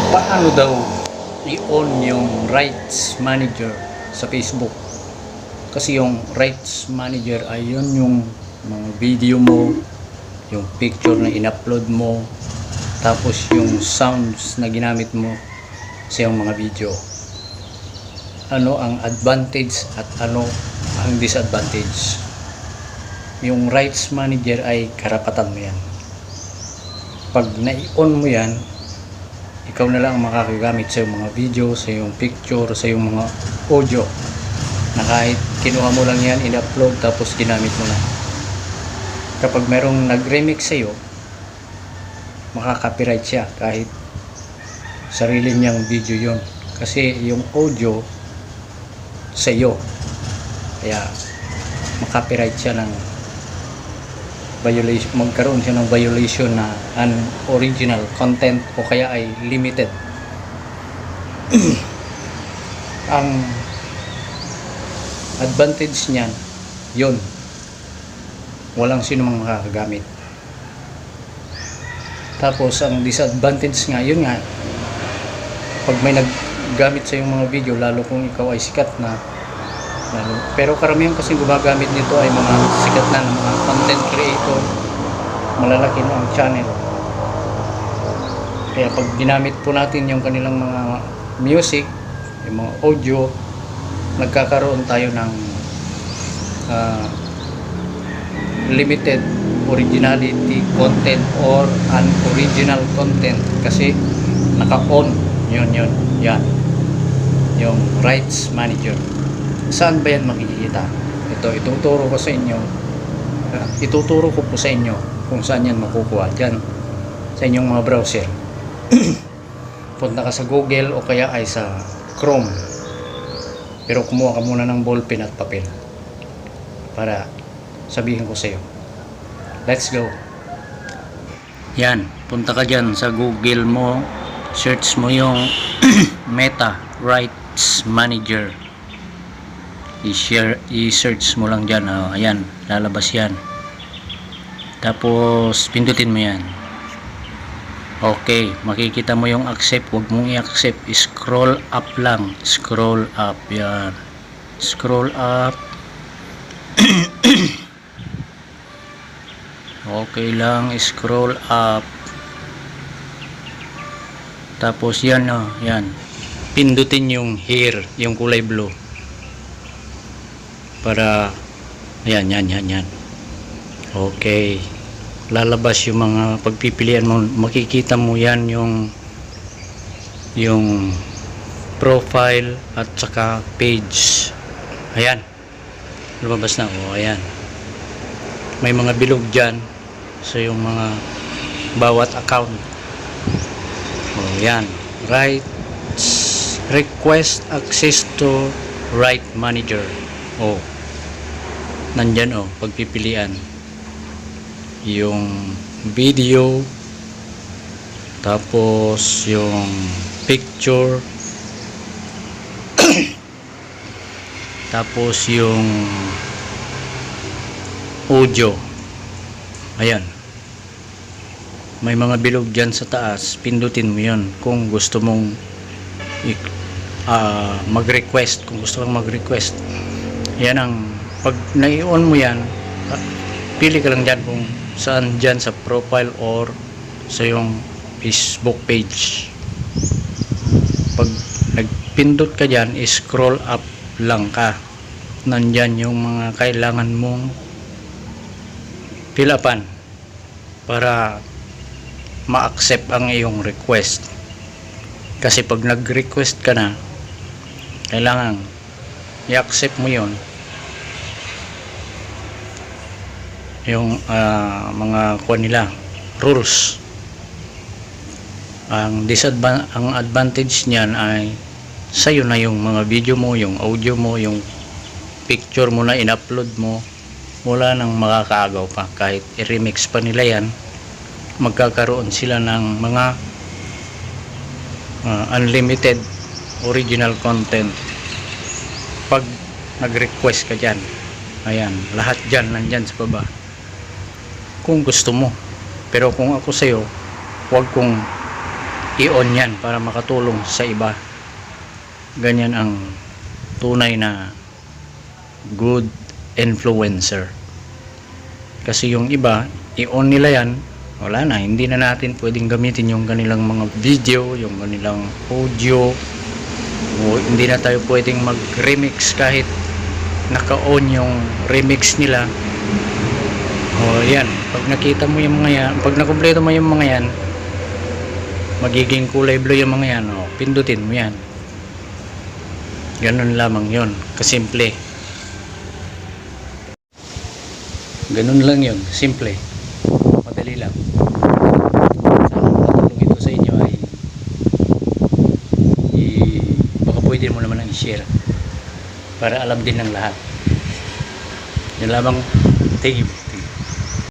Paano daw i-on yung rights manager sa Facebook? Kasi yung rights manager ay yun yung mga video mo, yung picture na in-upload mo, tapos yung sounds na ginamit mo sa yung mga video. Ano ang advantage at ano ang disadvantage? Yung rights manager ay karapatan mo yan. Pag na-on mo yan, ikaw na lang makakagamit sa iyong mga video, sa iyong picture, sa iyong mga audio na kahit kinuha mo lang yan, in-upload tapos ginamit mo na. Kapag merong nag-remix sa iyo, makaka-copyright siya kahit sarili niyang video yon, kasi yung audio sa iyo, kaya makaka-copyright siya ng violation, magkaroon siya ng violation na unoriginal content o kaya ay limited. Ang advantage niyan, yun, walang sino mang makakagamit. Tapos ang disadvantage nga, yun nga, pag may naggamit sa yung mga video, lalo kung ikaw ay sikat na, pero karamihan kasi gumagamit nito ay mga sikat na mga content creator, malalaki na ang channel. Kaya pag ginamit po natin yung kanilang mga music, yung mga audio, nagkakaroon tayo ng limited originality content or unoriginal content kasi naka-on yan yung rights manager. Saan ba yan makikita? Ituturo ko sa inyo, ituturo ko po sa inyo kung saan yan makukuha dyan sa inyong mga browser. Punta ka sa Google o kaya ay sa Chrome, pero kumuha ka muna ng ballpen at papel para sabihin ko sa iyo. Let's go. Yan, punta ka dyan sa Google mo, search mo yung Meta Rights Manager, i-search mo lang dyan. Ayan, lalabas yan, tapos pindutin mo yan. Okay, makikita mo yung accept, huwag mong i-accept, scroll up lang, scroll up, yan, scroll up. Okay lang, scroll up, tapos yan, yan, pindutin yung here, yung kulay blue, para yan. Okay, lalabas yung mga pagpipilian mo, makikita mo yan yung profile at saka page. Ayan, lumabas na. Ayan, may mga bilog dyan sa yung mga bawat account. Ayan, rights, request access to right manager. Nandyan pagpipilian yung video, tapos yung picture, tapos yung audio. Ayan, may mga bilog dyan sa taas, pindutin mo yun kung gusto mong mag-request, kung gusto kang mag-request. Yan ang, pag nai-on mo yan, pili ka lang dyan kung saan dyan sa profile or sa yung Facebook page. Pag nagpindot ka dyan, scroll up lang ka, nandyan yung mga kailangan mong fill upan para ma-accept ang iyong request. Kasi pag nag-request ka na, kailangan i-accept mo yon, yung mga kuha nila, rules. Ang advantage niyan ay sa'yo na yung mga video mo, yung audio mo, yung picture mo na in-upload mo, wala nang makakaagaw pa. Kahit i-remix pa nila yan, magkakaroon sila ng mga unlimited original content pag nag-request ka dyan. Ayan, lahat dyan nandyan sa baba kung gusto mo. Pero kung ako sa'yo, huwag kong i-on yan para makatulong sa iba. Ganyan ang tunay na good influencer. Kasi yung iba, i-on nila yan, wala na, hindi na natin pwedeng gamitin yung kanilang mga video, yung kanilang audio, o hindi na tayo pwedeng mag-remix kahit naka-on yung remix nila. O yan, pag nakita mo yung mga yan, pag nakumpleto mo yung mga yan, magiging kulay blue yung mga yan, o pindutin mo yan. Ganun lamang yon, kasimple. Ganun lang yon, simple. Madali lang. Sana makatulong ito sa inyo ay baka pwede mo naman ang i-share para alam din ng lahat. Yun lamang. Thank you.